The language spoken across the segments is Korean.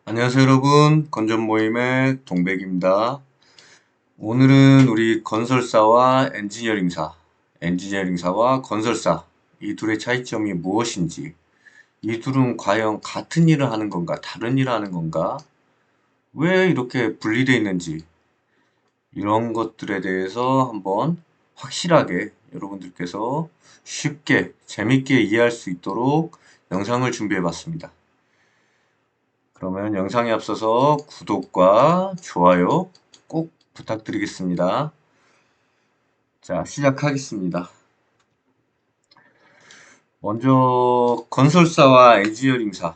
안녕하세요 여러분, 건전 모임의 동백입니다. 오늘은 우리 건설사와 엔지니어링사와 건설사 이 둘의 차이점이 무엇인지, 이 둘은 과연 같은 일을 하는 건가 다른 일을 하는 건가, 왜 이렇게 분리되어 있는지, 이런 것들에 대해서 한번 확실하게 여러분들께서 쉽게 재밌게 이해할 수 있도록 영상을 준비해 봤습니다. 그러면 영상에 앞서서 구독과 좋아요 꼭 부탁드리겠습니다. 자, 시작하겠습니다. 먼저 건설사와 엔지니어링사.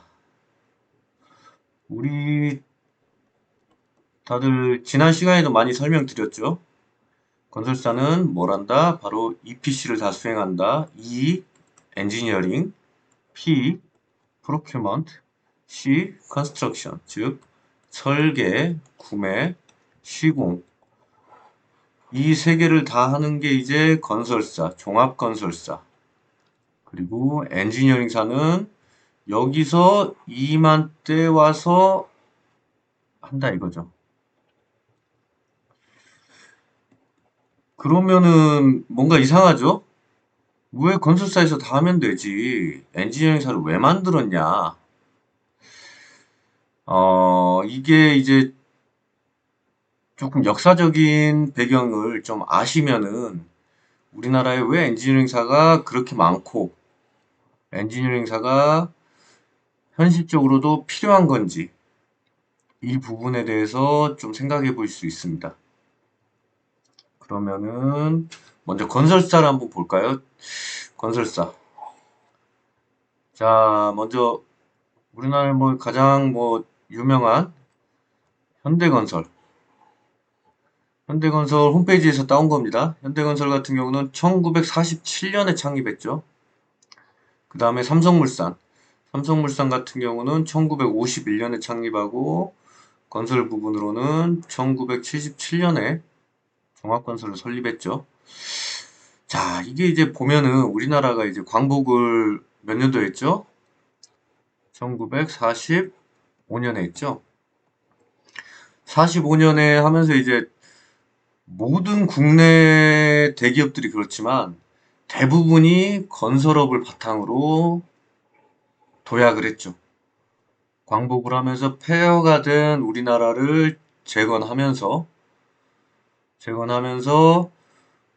우리 다들 지난 시간에도 많이 설명드렸죠? 건설사는 뭘 한다? 바로 EPC를 다 수행한다. E, 엔지니어링, P, 프로큐먼트, C, 컨스트럭션, 즉 설계, 구매, 시공, 이 세 개를 다 하는 게 이제 건설사, 종합건설사. 그리고 엔지니어링사는 여기서 이맘때 와서 한다 이거죠. 그러면은 뭔가 이상하죠? 왜 건설사에서 다 하면 되지? 엔지니어링사를 왜 만들었냐? 이게 이제 조금 역사적인 배경을 좀 아시면은 우리나라에 왜 엔지니어링사가 그렇게 많고 엔지니어링사가 현실적으로도 필요한 건지, 이 부분에 대해서 좀 생각해 볼 수 있습니다. 그러면은 먼저 건설사를 한번 볼까요? 건설사. 자, 먼저 우리나라 뭐 가장 유명한 현대건설. 현대건설 홈페이지에서 따온 겁니다. 현대건설 같은 경우는 1947년에 창립했죠. 그 다음에 삼성물산. 삼성물산 같은 경우는 1951년에 창립하고 건설 부분으로는 1977년에 종합건설을 설립했죠. 자, 이게 이제 보면은 우리나라가 이제 광복을 몇 년도에 했죠? 1945년에 했죠? 45년에 하면서 이제 모든 국내 대기업들이 그렇지만 대부분이 건설업을 바탕으로 도약을 했죠. 광복을 하면서 폐허가 된 우리나라를 재건하면서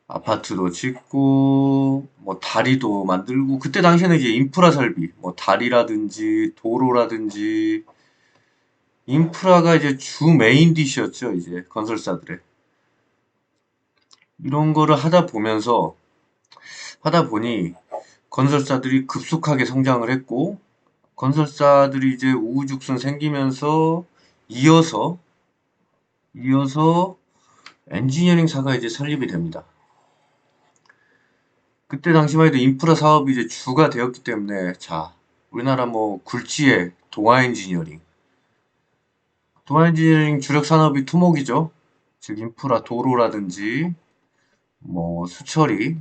아파트도 짓고 다리도 만들고, 그때 당시에는 이제 인프라 설비 다리라든지 도로라든지 인프라가 이제 주 메인 디시였죠. 이제 건설사들의 이런 거를 하다 보니 건설사들이 급속하게 성장을 했고, 건설사들이 이제 우후죽순 생기면서 이어서 엔지니어링사가 이제 설립이 됩니다. 그때 당시만 해도 인프라 사업이 이제 주가 되었기 때문에, 자, 우리나라 굴지의 동아엔지니어링 주력 산업이 토목이죠. 즉 인프라 도로라든지 수처리,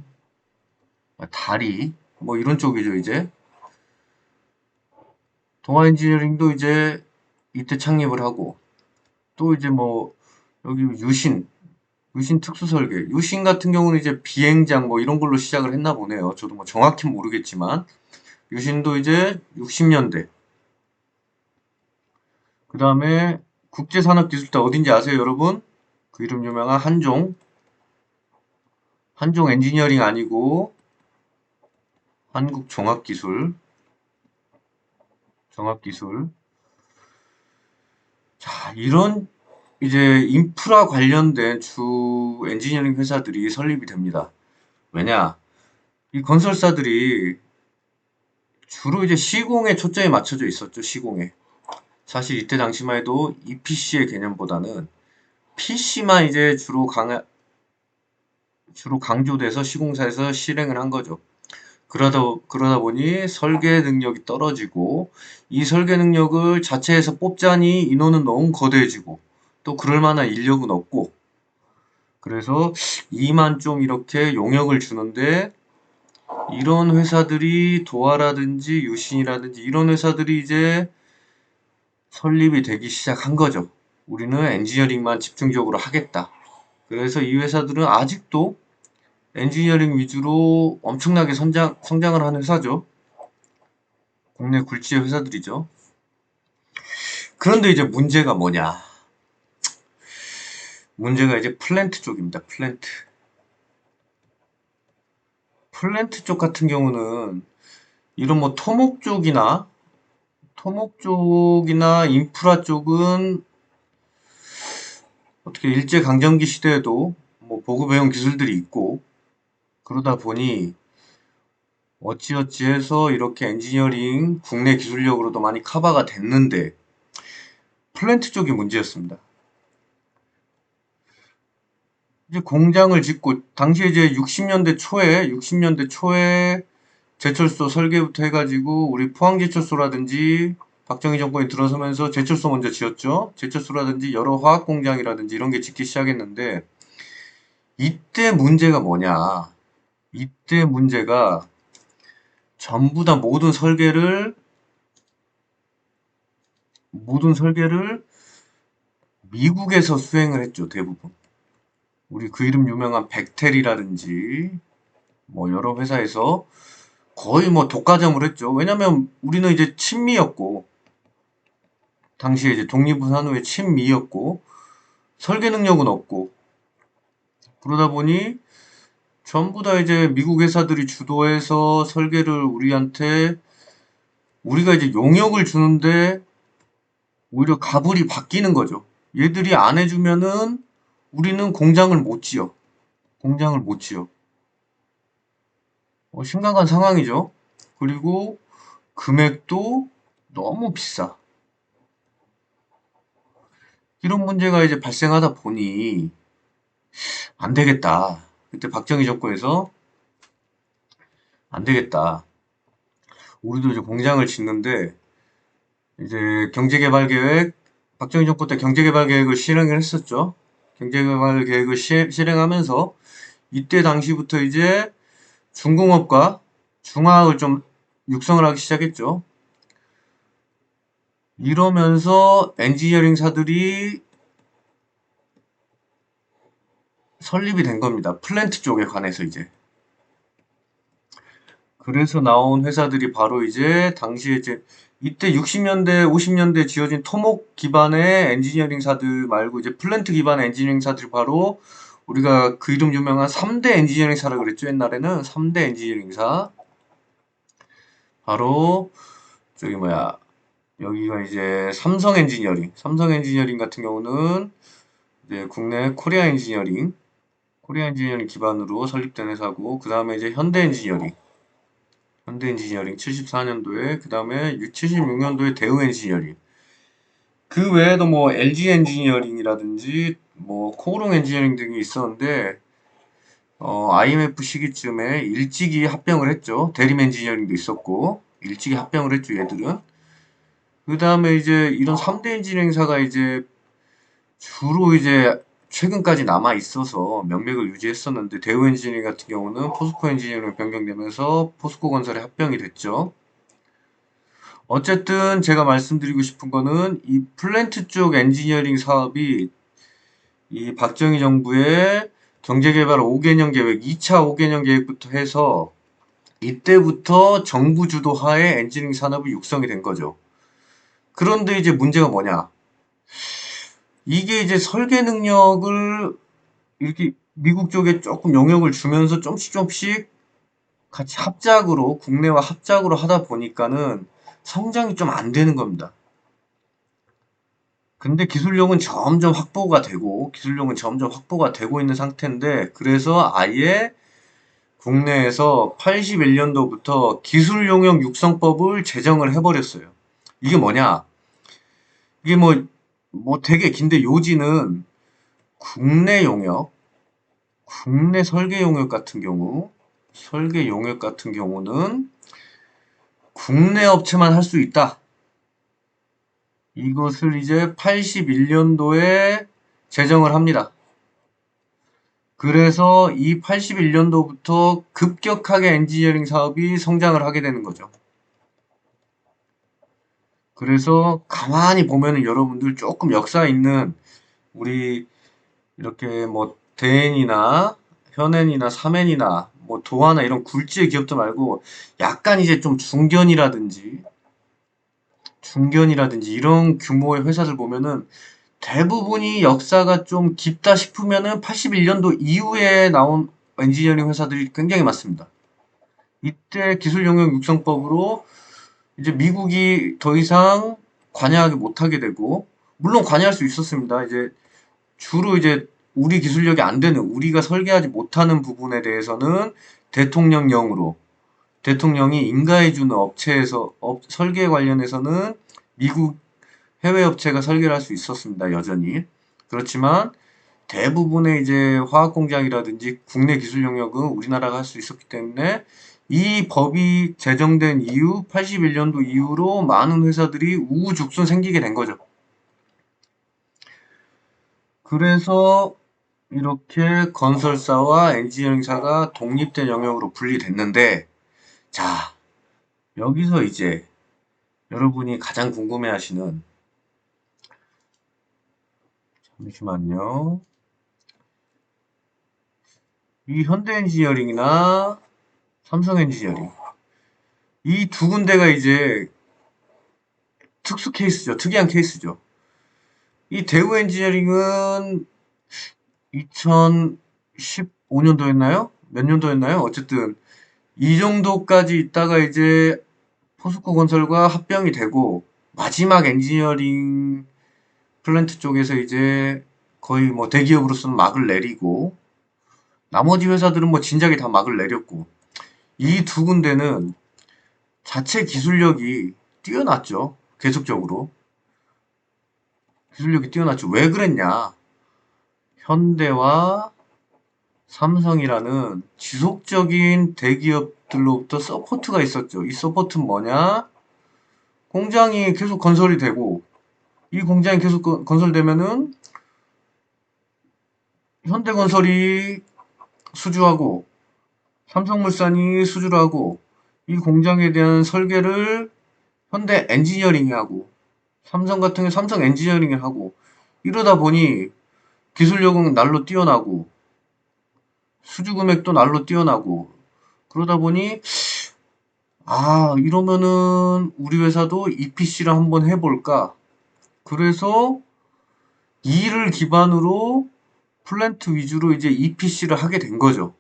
다리 이런 쪽이죠. 이제 동아엔지니어링도 이제 이때 창립을 하고, 또 이제 여기 유신 특수설계, 유신 같은 경우는 이제 비행장 이런 걸로 시작을 했나 보네요. 저도 정확히 모르겠지만 유신도 이제 60년대. 그 다음에 국제산업기술대 어딘지 아세요, 여러분? 그 이름 유명한 한종 엔지니어링 아니고 종합기술. 자, 이런 이제 인프라 관련된 주 엔지니어링 회사들이 설립이 됩니다. 왜냐? 이 건설사들이 주로 이제 시공에 초점이 맞춰져 있었죠, 시공에. 사실 이때 당시만 해도 EPC의 개념보다는 PC만 이제 주로 강조돼서 시공사에서 실행을 한 거죠. 그러다 보니 설계 능력이 떨어지고, 이 설계 능력을 자체에서 뽑자니 인원은 너무 거대해지고, 또 그럴 만한 인력은 없고, 그래서 이만 좀 이렇게 용역을 주는데, 이런 회사들이 도화라든지 유신이라든지 이런 회사들이 이제 설립이 되기 시작한 거죠. 우리는 엔지니어링만 집중적으로 하겠다. 그래서 이 회사들은 아직도 엔지니어링 위주로 엄청나게 성장을 하는 회사죠. 국내 굴지의 회사들이죠. 그런데 이제 문제가 뭐냐? 문제가 이제 플랜트 쪽입니다. 플랜트. 플랜트 쪽 같은 경우는 이런 뭐 토목 쪽이나 인프라 쪽은 어떻게 일제강점기 시대에도 뭐 보급해온 기술들이 있고 그러다 보니 어찌어찌 해서 이렇게 엔지니어링 국내 기술력으로도 많이 커버가 됐는데 플랜트 쪽이 문제였습니다. 이제 공장을 짓고 당시에 이제 60년대 초에 제철소 설계부터 해가지고 우리 포항제철소라든지 박정희 정권이 들어서면서 제철소 먼저 지었죠. 제철소라든지 여러 화학공장이라든지 이런 게 짓기 시작했는데 이때 문제가 뭐냐? 이때 문제가 전부 다 모든 설계를 미국에서 수행을 했죠, 대부분. 우리 그 이름 유명한 벡텔이라든지 뭐 여러 회사에서 거의 뭐 독과점을 했죠. 왜냐면 우리는 이제 친미였고 당시에 이제 독립한 후에 친미였고 설계 능력은 없고 그러다 보니 전부 다 이제 미국 회사들이 주도해서 설계를 우리한테 우리가 이제 용역을 주는데 오히려 가불이 바뀌는 거죠. 얘들이 안 해주면은 우리는 공장을 못 지어. 공장을 못 지어. 심각한 상황이죠. 그리고 금액도 너무 비싸. 이런 문제가 이제 발생하다 보니 안 되겠다. 그때 박정희 정권에서 안 되겠다. 우리도 이제 공장을 짓는데 이제 경제개발계획 박정희 정권 때 경제개발계획을 실행을 했었죠. 경제개발계획을 실행하면서 이때 당시부터 이제 중공업과 중화학을 좀 육성을 하기 시작했죠. 이러면서 엔지니어링사들이 설립이 된 겁니다. 플랜트 쪽에 관해서 이제. 그래서 나온 회사들이 바로 이제 당시에 이제 이때 60년대, 50년대 지어진 토목 기반의 엔지니어링사들 말고 이제 플랜트 기반의 엔지니어링사들이 바로 우리가 그 이름 유명한 3대 엔지니어링사라 그랬죠. 옛날에는 3대 엔지니어링사. 바로 저기 뭐야 여기가 이제 삼성 엔지니어링 같은 경우는 이제 국내 코리아 엔지니어링 기반으로 설립된 회사고 그 다음에 이제 현대엔지니어링 74년도에 그 다음에 76년도에 대우엔지니어링 그 외에도 뭐 LG엔지니어링이라든지 뭐 코오롱엔지니어링 등이 있었는데 IMF 시기쯤에 일찍이 합병을 했죠. 대림엔지니어링도 있었고 일찍이 합병을 했죠. 얘들은 그 다음에 이제 이런 3대 엔지니어링사가 이제 주로 이제 최근까지 남아 있어서 명맥을 유지했었는데 대우 엔지니어링 같은 경우는 포스코 엔지니어링 변경되면서 포스코 건설에 합병이 됐죠. 어쨌든 제가 말씀드리고 싶은 거는 이 플랜트 쪽 엔지니어링 사업이 이 박정희 정부의 경제개발 5개년 계획, 2차 5개년 계획부터 해서 이때부터 정부 주도하에 엔지니어링 산업이 육성이 된 거죠. 그런데 이제 문제가 뭐냐? 이게 이제 설계 능력을 이렇게 미국 쪽에 조금 영역을 주면서 조금씩 같이 국내와 합작으로 하다 보니까는 성장이 좀 안 되는 겁니다. 근데 기술력은 점점 확보가 되고 있는 상태인데, 그래서 아예 국내에서 81년도부터 기술용역 육성법을 제정을 해버렸어요. 이게 뭐냐? 이게 뭐 되게 긴데 요지는 국내 용역, 국내 설계 용역 같은 경우는 국내 업체만 할 수 있다. 이것을 이제 81년도에 제정을 합니다. 그래서 이 81년도부터 급격하게 엔지니어링 사업이 성장을 하게 되는 거죠. 그래서 가만히 보면은 여러분들 조금 역사 있는 우리 이렇게 뭐 대엔이나 현엔이나 삼엔이나 뭐 도화나 이런 굴지의 기업도 말고 약간 이제 좀 중견이라든지 이런 규모의 회사들 보면은 대부분이 역사가 좀 깊다 싶으면은 81년도 이후에 나온 엔지니어링 회사들이 굉장히 많습니다. 이때 기술 영역 육성법으로 이제 미국이 더 이상 관여하지 못하게 되고, 물론 관여할 수 있었습니다. 이제 주로 이제 우리 기술력이 안 되는, 우리가 설계하지 못하는 부분에 대해서는 대통령령으로, 대통령이 인가해주는 업체에서, 설계 관련해서는 미국 해외 업체가 설계를 할 수 있었습니다. 여전히. 그렇지만 대부분의 이제 화학 공장이라든지 국내 기술 영역은 우리나라가 할 수 있었기 때문에 이 법이 제정된 이후 81년도 이후로 많은 회사들이 우후죽순 생기게 된 거죠. 그래서 이렇게 건설사와 엔지니어링사가 독립된 영역으로 분리됐는데, 자, 여기서 이제 여러분이 가장 궁금해하시는, 잠시만요. 이 현대 엔지니어링이나 삼성 엔지니어링, 이 두 군데가 이제 특수 케이스죠. 특이한 케이스죠. 이 대우 엔지니어링은 2015년도였나요? 몇 년도였나요? 어쨌든 이 정도까지 있다가 이제 포스코 건설과 합병이 되고 마지막 엔지니어링 플랜트 쪽에서 이제 거의 뭐 대기업으로서는 막을 내리고 나머지 회사들은 뭐 진작에 다 막을 내렸고 이 두 군데는 자체 기술력이 뛰어났죠. 계속적으로. 기술력이 뛰어났죠. 왜 그랬냐? 현대와 삼성이라는 지속적인 대기업들로부터 서포트가 있었죠. 이 서포트는 뭐냐? 공장이 계속 건설이 되고, 이 공장이 계속 건설되면은 현대건설이 수주하고, 삼성물산이 수주를 하고, 이 공장에 대한 설계를 현대 엔지니어링이 하고, 삼성 같은 경우 삼성 엔지니어링이 하고, 이러다 보니 기술력은 날로 뛰어나고, 수주 금액도 날로 뛰어나고, 그러다 보니 이러면은 우리 회사도 EPC를 한번 해볼까? 그래서 이를 기반으로 플랜트 위주로 이제 EPC를 하게 된 거죠.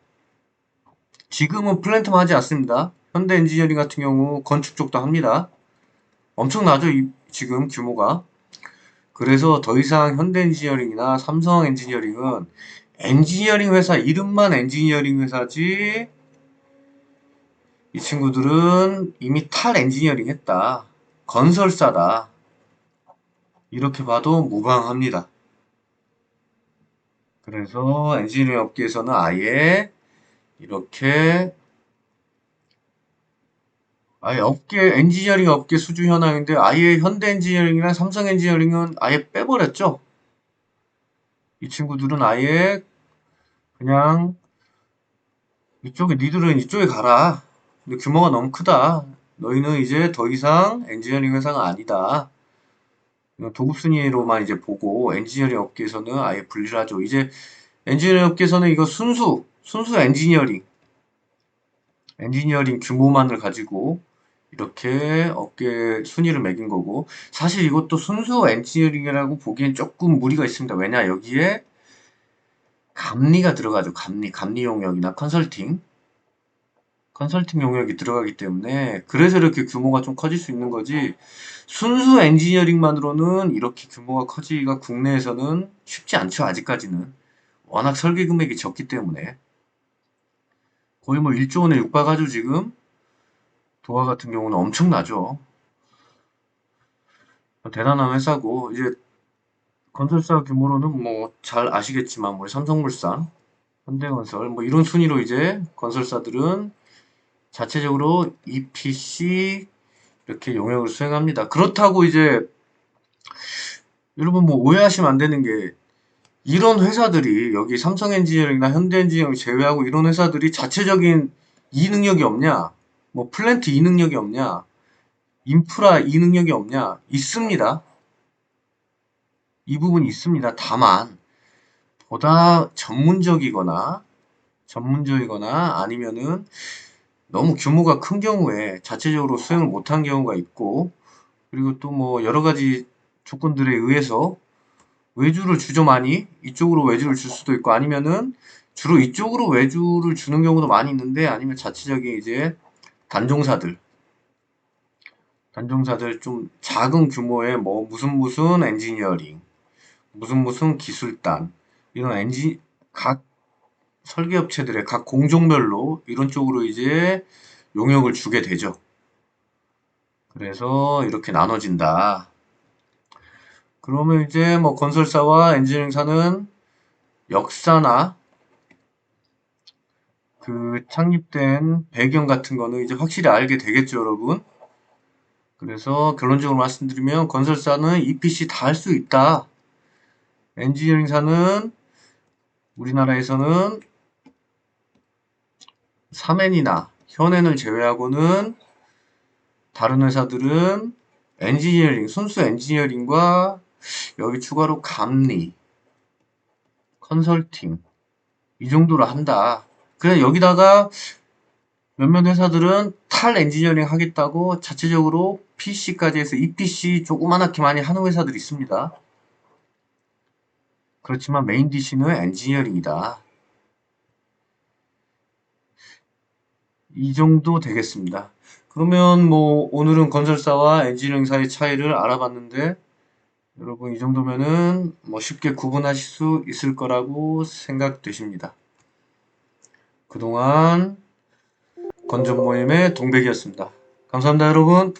지금은 플랜트만 하지 않습니다. 현대 엔지니어링 같은 경우 건축 쪽도 합니다. 엄청나죠, 지금 규모가. 그래서 더 이상 현대 엔지니어링이나 삼성 엔지니어링은 엔지니어링 회사, 이름만 엔지니어링 회사지, 이 친구들은 이미 탈 엔지니어링 했다. 건설사다. 이렇게 봐도 무방합니다. 그래서 엔지니어링 업계에서는 이렇게 아예 엔지니어링 업계 수주 현황인데 아예 현대 엔지니어링이나 삼성 엔지니어링은 아예 빼버렸죠. 이 친구들은 아예 그냥 니들은 이쪽에 가라. 근데 규모가 너무 크다. 너희는 이제 더 이상 엔지니어링 회사가 아니다. 도급 순위로만 이제 보고 엔지니어링 업계에서는 아예 분리를 하죠. 이제 엔지니어링 업계에서는 이거 순수 엔지니어링 규모만을 가지고 이렇게 업계 순위를 매긴 거고 사실 이것도 순수 엔지니어링이라고 보기엔 조금 무리가 있습니다. 왜냐 여기에 감리가 들어가죠. 감리 용역이나 컨설팅 용역이 들어가기 때문에 그래서 이렇게 규모가 좀 커질 수 있는 거지 순수 엔지니어링만으로는 이렇게 규모가 커지기가 국내에서는 쉽지 않죠. 아직까지는 워낙 설계 금액이 적기 때문에 거의 뭐 1조 원에 육박하죠. 지금 도화 같은 경우는 엄청나죠. 대단한 회사고 이제 건설사 규모로는 뭐 잘 아시겠지만 뭐 삼성물산, 현대건설 뭐 이런 순위로 이제 건설사들은 자체적으로 EPC 이렇게 용역을 수행합니다. 그렇다고 이제 여러분 뭐 오해하시면 안 되는 게 이런 회사들이 여기 삼성 엔지니어링이나 현대 엔지니어링 제외하고 이런 회사들이 자체적인 이 능력이 없냐? 뭐 플랜트 이 능력이 없냐? 인프라 이 능력이 없냐? 있습니다. 이 부분이 있습니다. 다만 보다 전문적이거나 아니면은 너무 규모가 큰 경우에 자체적으로 수행을 못한 경우가 있고, 그리고 또 뭐 여러 가지 조건들에 의해서 외주를 주죠. 많이 이쪽으로 외주를 줄 수도 있고, 아니면은 주로 이쪽으로 외주를 주는 경우도 많이 있는데, 아니면 자체적인 이제 단종사들 단종사들 좀 작은 규모의 뭐 무슨 엔지니어링, 무슨 기술단, 이런 각 설계업체들의 각 공종별로 이런 쪽으로 이제 용역을 주게 되죠. 그래서 이렇게 나눠진다. 그러면 이제 뭐 건설사와 엔지니어링사는 역사나 그 창립된 배경 같은 거는 이제 확실히 알게 되겠죠, 여러분. 그래서 결론적으로 말씀드리면 건설사는 EPC 다 할 수 있다. 엔지니어링사는 우리나라에서는 사맨이나 현엔을 제외하고는 다른 회사들은 순수 엔지니어링과 여기 추가로 감리, 컨설팅 이 정도로 한다. 그래 여기다가 몇몇 회사들은 탈 엔지니어링 하겠다고 자체적으로 PC까지 해서 EPC 조그만하게 많이 하는 회사들이 있습니다. 그렇지만 메인 DC는 엔지니어링이다. 이 정도 되겠습니다. 그러면 뭐 오늘은 건설사와 엔지니어링사의 차이를 알아봤는데, 여러분 이 정도면은 뭐 쉽게 구분하실 수 있을 거라고 생각되십니다. 그동안 건전모임의 동백이었습니다. 감사합니다, 여러분.